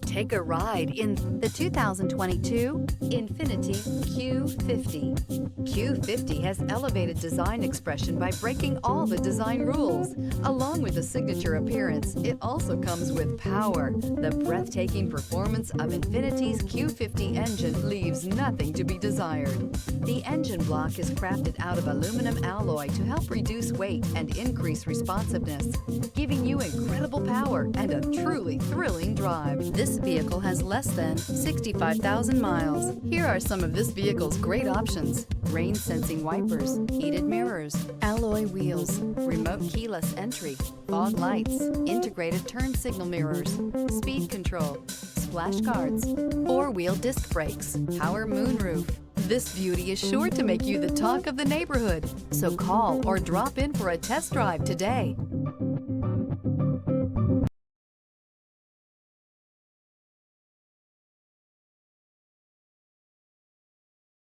Take a ride in the 2022 Infiniti Q50. Q50 has elevated design expression by breaking all the design rules. Along with a signature appearance, it also comes with power. The breathtaking performance of Infiniti's Q50 engine leaves nothing to be desired. The engine block is crafted out of aluminum alloy to help reduce weight and increase responsiveness, giving you incredible power and a truly thrilling drive. This vehicle has less than 65,000 miles. Here are some of this vehicle's great options: rain-sensing wipers, heated mirrors, alloy wheels, remote keyless entry, fog lights, integrated turn signal mirrors, speed control, splash guards, four-wheel disc brakes, power moonroof. This beauty is sure to make you the talk of the neighborhood. So call or drop in for a test drive today.